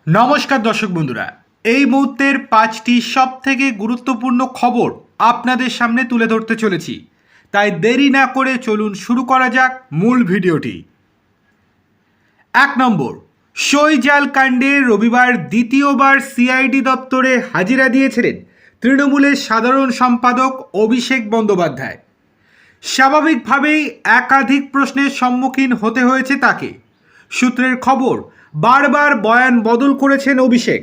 নমস্কার দর্শক বন্ধুরা, এই মুহূর্তের 5টি সবথেকে গুরুত্বপূর্ণ খবর আপনাদের সামনে তুলে ধরতে চলেছি। তাই দেরি না করে চলুন শুরু করা যাক মূল ভিডিওটি। 1 নম্বর, সই জাল কাণ্ডে রবিবার দ্বিতীয়বার সিআইডি দপ্তরে হাজিরা দিয়েছিলেন তৃণমূলের সাধারণ সম্পাদক অভিষেক বন্দ্যোপাধ্যায়। স্বাভাবিকভাবেই একাধিক প্রশ্নের সম্মুখীন হতে হয়েছে তাকে। সূত্রের খবর, বারবার বয়ান বদল করেছেন অভিষেক।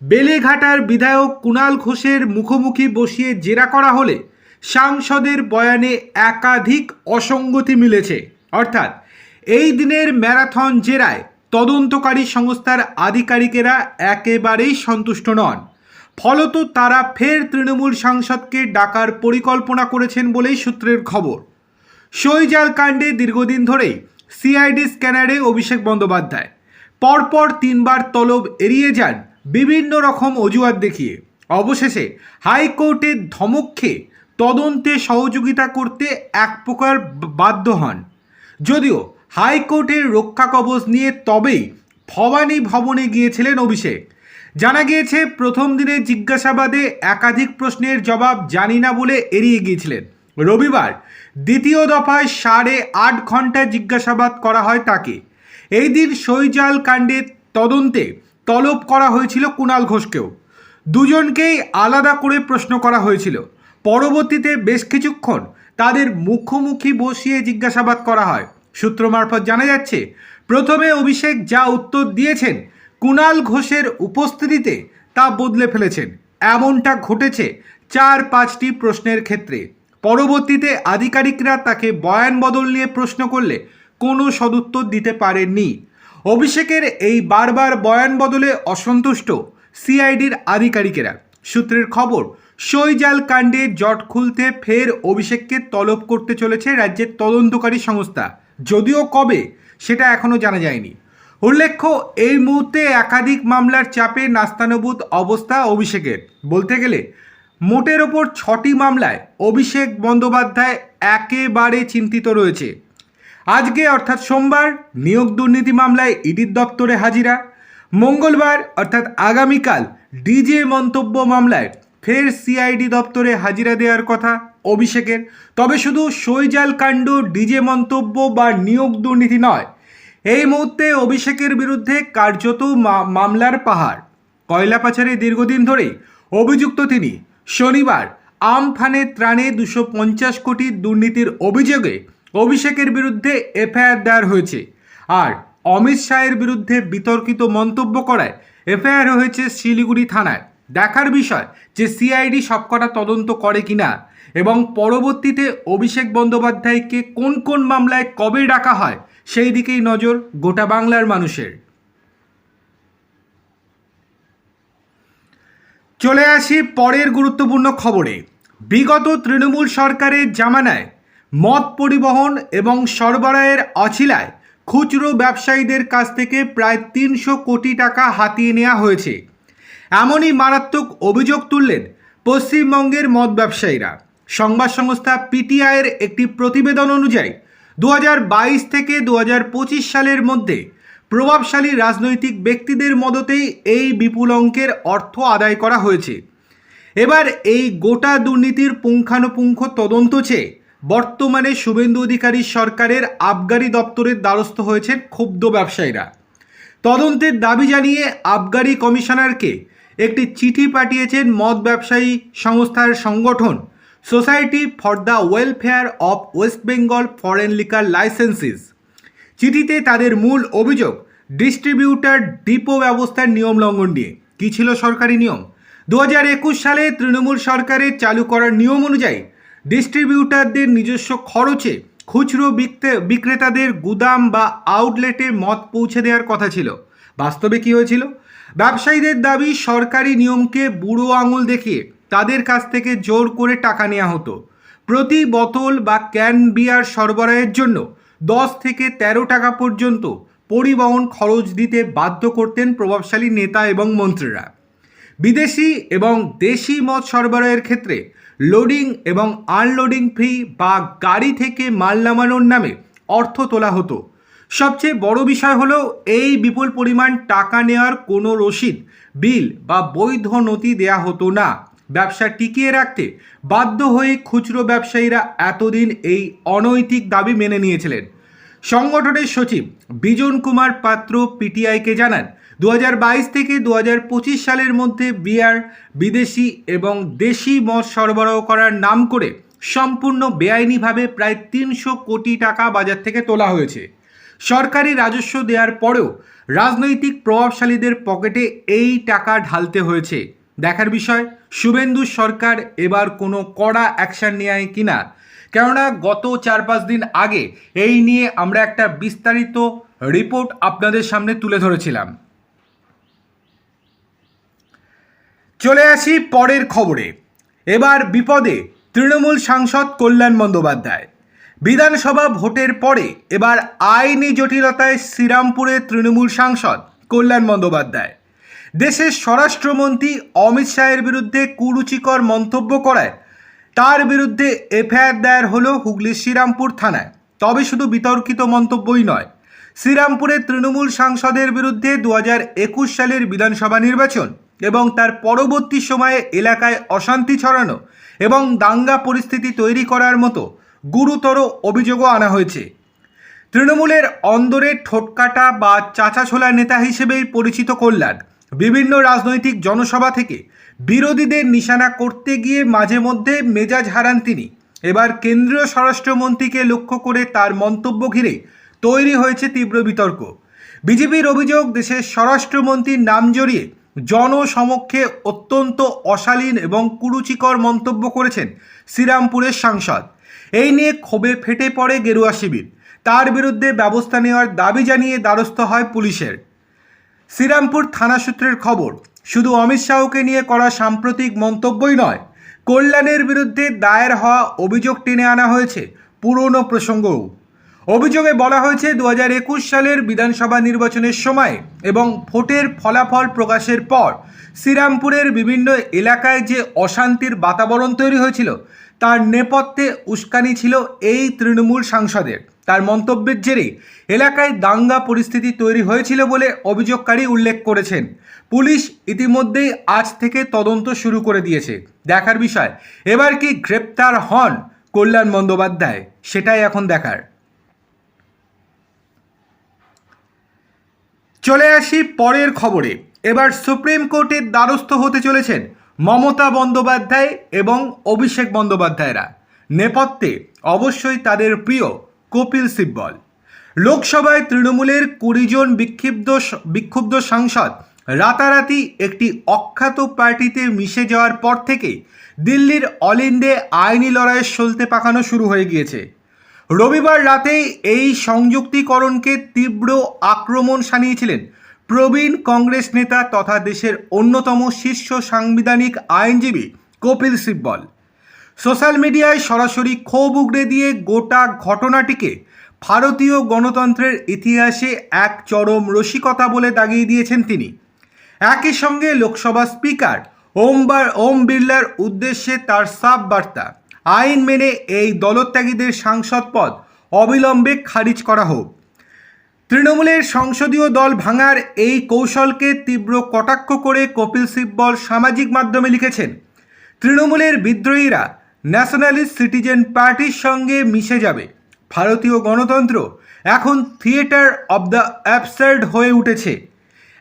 বেলেঘাটার বিধায়ক কুণাল ঘোষের মুখোমুখি বসিয়ে জেরা করা হলে সাংসদের বয়ানে একাধিক অসঙ্গতি মিলেছে। অর্থাৎ এই দিনের ম্যারাথন জেরায় তদন্তকারী সংস্থার আধিকারিকেরা একেবারেই সন্তুষ্ট নন। ফলত তারা ফের তৃণমূল সাংসদকে ডাকার পরিকল্পনা করেছেন বলেই সূত্রের খবর। সই জাল কাণ্ডে দীর্ঘদিন ধরেই সিআইডি স্ক্যানারে অভিষেক বন্দ্যোপাধ্যায় পরপর 3বার তলব এড়িয়ে যান বিভিন্ন রকম অজুহাত দেখিয়ে। অবশেষে হাইকোর্টের ধমক খেয়ে তদন্তে সহযোগিতা করতে এক প্রকার বাধ্য হন। যদিও হাইকোর্টের রক্ষা কবচ নিয়ে তবেই ভবানী ভবনে গিয়েছিলেন অভিষেক। জানা গিয়েছে, প্রথম দিনের জিজ্ঞাসাবাদে একাধিক প্রশ্নের জবাব জানি না বলে এড়িয়ে গিয়েছিলেন। রবিবার দ্বিতীয় দফায় 8.5 ঘন্টা জিজ্ঞাসাবাদ করা হয় তাকে। এই দিন সই জাল কাণ্ডের তদন্তে তলব করা হয়েছিল কুণাল ঘোষকেও। দুজনকেই আলাদা করে প্রশ্ন করা হয়েছিল। পরবর্তীতে বেশ কিছুক্ষণ তাদের মুখোমুখি বসিয়ে জিজ্ঞাসাবাদ করা হয়। সূত্র মারফত জানা যাচ্ছে, প্রথমে অভিষেক যা উত্তর দিয়েছেন কুণাল ঘোষের উপস্থিতিতে তা বদলে ফেলেছেন। এমনটা ঘটেছে 4-5টি প্রশ্নের ক্ষেত্রে। পরবর্তীতে আধিকারিকরা তাকে বয়ান বদল নিয়ে প্রশ্ন করলে কোনো সদুত্তর দিতে পারেননি। অভিষেকের এই বারবার বয়ান বদলে অসন্তুষ্ট সিআইডির আধিকারিকেরা। সূত্রের খবর, সই জাল কাণ্ডে জট খুলতে ফের অভিষেককে তলব করতে চলেছে রাজ্যের তদন্তকারী সংস্থা, যদিও কবে সেটা এখনও জানা যায়নি। উল্লেখ্য, এই মুহূর্তে একাধিক মামলার চাপে নাস্তানুবুদ অবস্থা অভিষেকের। বলতে গেলে মোটের ওপর 6টি মামলায় অভিষেক বন্দ্যোপাধ্যায় একেবারে চিন্তিত রয়েছে। আজকে অর্থাৎ সোমবার নিয়োগ দুর্নীতি মামলায় ইডির দপ্তরে হাজিরা। মঙ্গলবার অর্থাৎ আগামীকাল ডিজে মন্তব্য মামলায় ফের সিআইডি দপ্তরে হাজিরা দেওয়ার কথা অভিষেকের। তবে শুধু সই জাল কাণ্ড, ডিজে মন্তব্য বা নিয়োগ দুর্নীতি নয়, এই মুহূর্তে অভিষেকের বিরুদ্ধে কার্যত মামলার পাহাড়। কয়লা পাচারে দীর্ঘদিন ধরেই অভিযুক্ত তিনি। শনিবার আমফানের ত্রাণে 250 কোটি দুর্নীতির অভিযোগে অভিষেকের বিরুদ্ধে এফআইআর দায়ের হয়েছে। আর অমিত শাহের বিরুদ্ধে বিতর্কিত মন্তব্য করায় এফআইআর হয়েছে শিলিগুড়ি থানায়। দেখার বিষয় যে সিআইডি সবকটা তদন্ত করে কিনা এবং পরবর্তীতে অভিষেক বন্দ্যোপাধ্যায়কে কোন কোন মামলায় কবে ডাকা হয় সেই দিকেই নজর গোটা বাংলার মানুষের। চলে আসি পরের গুরুত্বপূর্ণ খবরে। বিগত তৃণমূল সরকারের জামানায় মদ পরিবহন এবং সরবরাহের অছিলায় খুচরো ব্যবসায়ীদের কাছ থেকে প্রায় 300 কোটি টাকা হাতিয়ে নেওয়া হয়েছে। এমনই মারাত্মক অভিযোগ তুললেন পশ্চিমবঙ্গের মদ ব্যবসায়ীরা। সংবাদ সংস্থা পিটিআইয়ের একটি প্রতিবেদন অনুযায়ী 2022 থেকে 2025 সালের মধ্যে প্রভাবশালী রাজনৈতিক ব্যক্তিদের মদতেই এই বিপুল অঙ্কের অর্থ আদায় করা হয়েছে। এবার এই গোটা দুর্নীতির পুঙ্খানুপুঙ্খ তদন্ত চেয়ে বর্তমানে শুভেন্দু অধিকারী সরকারের আবগারি দপ্তরের দ্বারস্থ হয়েছেন ক্ষুব্ধ ব্যবসায়ীরা। তদন্তের দাবি জানিয়ে আবগারি কমিশনারকে একটি চিঠি পাঠিয়েছেন মদ ব্যবসায়ী সংস্থার সংগঠন society for the welfare of West Bengal foreign liquor licensees. চিঠিতে তাদের মূল অভিযোগ ডিস্ট্রিবিউটার ডিপো ব্যবস্থার নিয়ম লঙ্ঘন নিয়ে। কী ছিল সরকারি নিয়ম? 2021 সালে তৃণমূল সরকারের চালু করার নিয়ম অনুযায়ী ডিস্ট্রিবিউটারদের নিজস্ব খরচে খুচরো বিক্রেতাদের গুদাম বা আউটলেটে মদ পৌঁছে দেওয়ার কথা ছিল। বাস্তবে কী হয়েছিল? ব্যবসায়ীদের দাবি, সরকারি নিয়মকে বুড়ো আঙুল দেখিয়ে তাদের কাছ থেকে জোর করে টাকা নেওয়া হতো। প্রতি বোতল বা ক্যান বিয়ার সরবরাহের জন্য 10 থেকে 13 টাকা পর্যন্ত পরিবহন খরচ দিতে বাধ্য করতেন প্রভাবশালী নেতা এবং মন্ত্রীরা। বিদেশি এবং দেশি মদ সরবরাহের ক্ষেত্রে লোডিং এবং আনলোডিং ফি বা গাড়ি থেকে মাল নামানোর নামে অর্থ তোলা হতো। সবচেয়ে বড় বিষয় হলো এই বিপুল পরিমাণ টাকা নেওয়ার কোনো রসিদ, বিল বা বৈধ নথি দেয়া হতো না। ব্যবসা টিকিয়ে রাখতে বাধ্য হয়ে খুচরো ব্যবসায়ীরা এতদিন এই অনৈতিক দাবি মেনে নিয়েছিলেন। সংগঠনের সচিব বিজন কুমার পাত্র পিটিআইকে জানান, 2022 থেকে 2025 সালের মধ্যে বিয়ার, বিদেশি এবং দেশি মদ সরবরাহ করার নাম করে সম্পূর্ণ বেআইনিভাবে প্রায় 300 কোটি টাকা বাজার থেকে তোলা হয়েছে। সরকারি রাজস্ব দেওয়ার পরেও রাজনৈতিক প্রভাবশালীদের পকেটে এই টাকা ঢালতে হয়েছে। দেখার বিষয় শুভেন্দু সরকার এবার কোনো কড়া অ্যাকশন নেয় কিনা, কেননা গত 4-5 দিন আগে এই নিয়ে আমরা একটা বিস্তারিত রিপোর্ট আপনাদের সামনে তুলে ধরেছিলাম। চলে আসি পরের খবরে। এবার বিপদে তৃণমূল সাংসদ কল্যাণ বন্দ্যোপাধ্যায়। বিধানসভা ভোটের পরে এবার আইনি জটিলতায় শ্রীরামপুরের তৃণমূল সাংসদ কল্যাণ বন্দ্যোপাধ্যায়। দেশের স্বরাষ্ট্রমন্ত্রী অমিত শাহের বিরুদ্ধে কুরুচিকর মন্তব্য করায় তার বিরুদ্ধে এফআইআর দায়ের হলো হুগলির শ্রীরামপুর থানায়। তবে শুধু বিতর্কিত মন্তব্যই নয়, শ্রীরামপুরের তৃণমূল সাংসদের বিরুদ্ধে 2021 সালের বিধানসভা নির্বাচন এবং তার পরবর্তী সময়ে এলাকায় অশান্তি ছড়ানো এবং দাঙ্গা পরিস্থিতি তৈরি করার মতো গুরুতর অভিযোগও আনা হয়েছে। তৃণমূলের অন্দরে ঠোঁটকাটা বা চাচাছোলা নেতা হিসেবেই পরিচিত কল্যাণ বিভিন্ন রাজনৈতিক জনসভা থেকে বিরোধীদের নিশানা করতে গিয়ে মাঝে মধ্যে মেজাজ হারান তিনি। এবার কেন্দ্রীয় স্বরাষ্ট্রমন্ত্রীকে লক্ষ্য করে তার মন্তব্য ঘিরে তৈরি হয়েছে তীব্র বিতর্ক। বিজেপির অভিযোগ, দেশের স্বরাষ্ট্রমন্ত্রীর নাম জড়িয়ে জনসমক্ষে অত্যন্ত অশালীন এবং কুরুচিকর মন্তব্য করেছেন শ্রীরামপুরের সাংসদ। এই নিয়ে ক্ষোভে ফেটে পড়ে গেরুয়া শিবির। তার বিরুদ্ধে ব্যবস্থা নেওয়ার দাবি জানিয়ে দ্বারস্থ হয় পুলিশের। শ্রীরামপুর থানা সূত্রের খবর, শুধু অমিত শাহকে নিয়ে করা সাম্প্রতিক মন্তব্যই নয়, কল্যাণের বিরুদ্ধে দায়ের হওয়া অভিযোগ টেনে আনা হয়েছে পুরনো প্রসঙ্গও। অভিযোগে বলা হয়েছে 2021 সালের বিধানসভা নির্বাচনের সময় এবং ভোটের ফলাফল প্রকাশের পর শ্রীরামপুরের বিভিন্ন এলাকায় যে অশান্তির বাতাবরণ তৈরি হয়েছিল তার নেপথ্যে উস্কানি ছিল এই তৃণমূল সাংসদের। তার মন্তব্যের জেরে এলাকায় দাঙ্গা পরিস্থিতি তৈরি হয়েছিল বলে অভিযোগকারী উল্লেখ করেছেন। পুলিশ ইতিমধ্যেই আজ থেকে তদন্ত শুরু করে দিয়েছে। দেখার বিষয় এবার কি গ্রেপ্তার হন কল্যাণ বন্দ্যোপাধ্যায়, সেটাই এখন দেখার। চলে আসি পরের খবরে। এবার সুপ্রিম কোর্টের দ্বারস্থ হতে চলেছেন মমতা বন্দ্যোপাধ্যায় এবং অভিষেক বন্দ্যোপাধ্যায়রা। নেপথ্যে অবশ্যই তাদের প্রিয় কপিল সিব্বল। লোকসভায় তৃণমূলের 20 জন বিক্ষুব্ধ সাংসদ রাতারাতি একটি অখ্যাত পার্টিতে মিশে যাওয়ার পর থেকে দিল্লির অল ইন্ডিয়া আইনি লড়াইয়ের সলতে পাকানো শুরু হয়ে গিয়েছে। রবিবার রাতেই এই সংযুক্তিকরণকে তীব্র আক্রমণ শানিয়েছিলেন প্রবীণ কংগ্রেস নেতা তথা দেশের অন্যতম শীর্ষ সাংবিধানিক আইনজীবী কপিল সিব্বল। সোশ্যাল মিডিয়ায় সরাসরি ক্ষোভ উগড়ে দিয়ে গোটা ঘটনাটিকে ভারতীয় গণতন্ত্রের ইতিহাসে এক চরম রসিকতা বলে দাগিয়ে দিয়েছেন তিনি। একই সঙ্গে লোকসভা স্পিকার ওম বিড়লার উদ্দেশ্যে তার সাফ বার্তা, আইন মেনে এই দলত্যাগীদের সাংসদ পদ অবিলম্বে খারিজ করা হোক। তৃণমূলের সংসদীয় দল ভাঙার এই কৌশলকে তীব্র কটাক্ষ করে কপিল সিব্বল সামাজিক মাধ্যমে লিখেছেন, তৃণমূলের বিদ্রোহীরা ন্যাশনালিস্ট সিটিজেন পার্টির সঙ্গে মিশে যাবে। ভারতীয় গণতন্ত্র এখন থিয়েটার অব দ্য অ্যাবসার্ড হয়ে উঠেছে।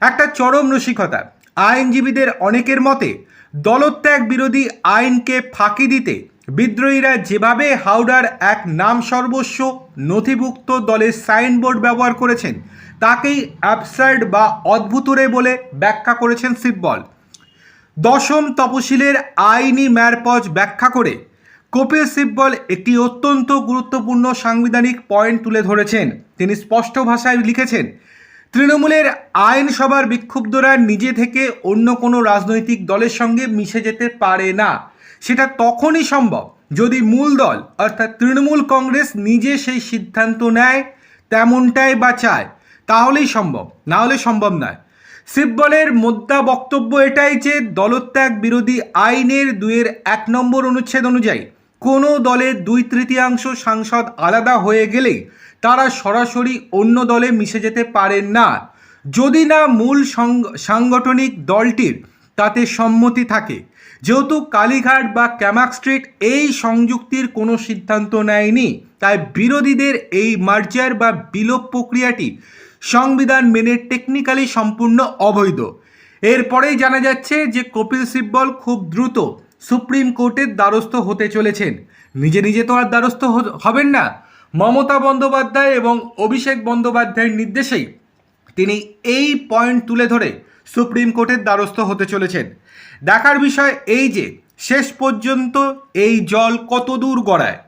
একটা চরম রসিকতা। আইনজীবীদের অনেকের মতে দলত্যাগ বিরোধী আইনকে ফাঁকি দিতে বিদ্রোহীরা যেভাবে হাওড়ার এক নাম সর্বস্ব নথিভুক্ত দলের সাইনবোর্ড ব্যবহার করেছেন তাকেই অ্যাবসার্ড বা অদ্ভুতরে বলে ব্যাখ্যা করেছেন সিব্বল। দশম তপশিলের আইনি ম্যারপজ ব্যাখ্যা করে কপিল সিব্বল একটি অত্যন্ত গুরুত্বপূর্ণ সাংবিধানিক পয়েন্ট তুলে ধরেছেন। তিনি স্পষ্ট ভাষায় লিখেছেন, তৃণমূলের আইনসভার বিক্ষুব্ধরা নিজে থেকে অন্য কোনো রাজনৈতিক দলের সঙ্গে মিশে যেতে পারে না। সেটা তখনই সম্ভব যদি মূল দল অর্থাৎ তৃণমূল কংগ্রেস নিজে সেই সিদ্ধান্ত নেয়, তেমনটাই বা চায়, তাহলেই সম্ভব, না হলে সম্ভব নয়। সিব্বলের মোদ্দা বক্তব্য এটাই যে দলত্যাগ বিরোধী আইনের 2-1 নম্বর অনুচ্ছেদ অনুযায়ী কোনো দলের 2/3 সাংসদ আলাদা হয়ে গেলেই তারা সরাসরি অন্য দলে মিশে যেতে পারেন না, যদি না মূল সাংগঠনিক দলটির তাতে সম্মতি থাকে। যেহেতু কালীঘাট বা ক্যামাক স্ট্রিট এই সংযুক্তির কোনো সিদ্ধান্ত নেয়নি, তাই বিরোধীদের এই মার্জার বা বিলোপ প্রক্রিয়াটি সংবিধান মেনে টেকনিক্যালি সম্পূর্ণ অবৈধ। এরপরেই জানা যাচ্ছে যে কপিল সিব্বল খুব দ্রুত সুপ্রিম কোর্টের দ্বারস্থ হতে চলেছেন। নিজে নিজে তো আর দ্বারস্থ হবেন না, মমতা বন্দ্যোপাধ্যায় এবং অভিষেক বন্দ্যোপাধ্যায়ের নির্দেশেই তিনি এই পয়েন্ট তুলে ধরে সুপ্রিম কোর্টের দ্বারস্থ হতে চলেছেন। দেখার বিষয় এই যে শেষ পর্যন্ত এই জল কত দূর গড়ায়।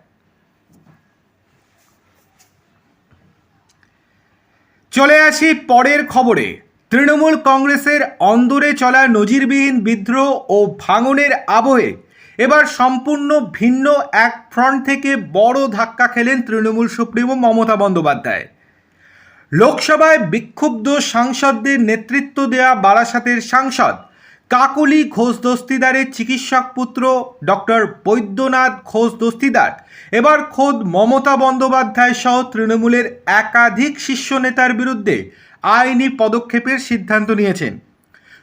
চলে আসি পরের খবরে। তৃণমূল কংগ্রেসের অন্দরে চলা নজিরবিহীন বিদ্রোহ ও ভাঙনের আবহে এবার সম্পূর্ণ ভিন্ন এক ফ্রন্ট থেকে বড় ধাক্কা খেলেন তৃণমূল সুপ্রিমো মমতা বন্দ্যোপাধ্যায়। লোকসভায় বিক্ষুব্ধ সাংসদদের নেতৃত্ব দেওয়া বারাসাতের সাংসদ কাকলি ঘোষ দস্তিদারের চিকিৎসক পুত্র ডক্টর বৈদ্যনাথ ঘোষ দস্তিদার এবার খোদ মমতা বন্দ্যোপাধ্যায় সহ তৃণমূলের একাধিক শীর্ষ নেতার বিরুদ্ধে আইনি পদক্ষেপের সিদ্ধান্ত নিয়েছেন।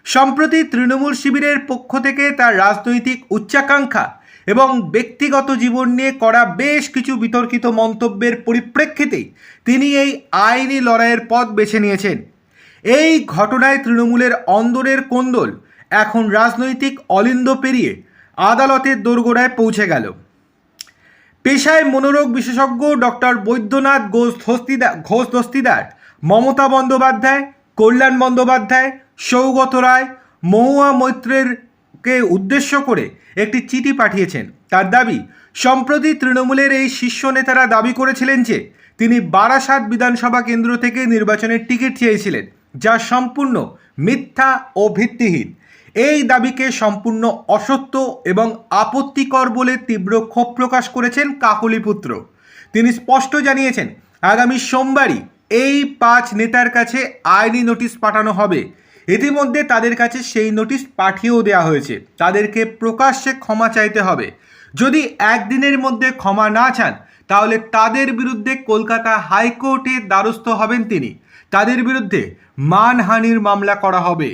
সম্প্রতি তৃণমূল শিবিরের পক্ষ থেকে তার রাজনৈতিক উচ্চাকাঙ্ক্ষা এবং ব্যক্তিগত জীবন নিয়ে করা বেশ কিছু বিতর্কিত মন্তব্যের পরিপ্রেক্ষিতেই তিনি এই আইনি লড়াইয়ের পথ বেছে নিয়েছেন। এই ঘটনায় তৃণমূলের অন্দরের কোন্দল এখন রাজনৈতিক অলিন্দ পেরিয়ে আদালতের দোরগোড়ায় পৌঁছে গেল। পেশায় মনোরোগ বিশেষজ্ঞ ডক্টর বৈদ্যনাথ ঘোষ দস্তিদার মমতা বন্দ্যোপাধ্যায়, কল্যাণ বন্দ্যোপাধ্যায়, সৌগত রায়, মহুয়া মৈত্রেরকে উদ্দেশ্য করে একটি চিঠি পাঠিয়েছেন। তার দাবি, সম্প্রতি তৃণমূলের এই শীর্ষ নেতারা দাবি করেছিলেন যে তিনি বারাসাত বিধানসভা কেন্দ্র থেকে নির্বাচনের টিকিট চেয়েছিলেন, যা সম্পূর্ণ মিথ্যা ও ভিত্তিহীন। এই দাবিকে সম্পূর্ণ অসত্য এবং আপত্তিকর বলে তীব্র ক্ষোভ প্রকাশ করেছেন কাকলিপুত্র। তিনি স্পষ্ট জানিয়েছেন, আগামী সোমবারই এই 5 নেতার কাছে আইনি নোটিশ পাঠানো হবে। ইতিমধ্যে তাদের কাছে সেই নোটিশ পাঠিয়েও দেওয়া হয়েছে। তাদেরকে প্রকাশ্যে ক্ষমা চাইতে হবে। যদি একদিনের মধ্যে ক্ষমা না চান তাহলে তাদের বিরুদ্ধে কলকাতা হাইকোর্টে দ্বারস্থ হবেন তিনি। তাদের বিরুদ্ধে মানহানির মামলা করা হবে।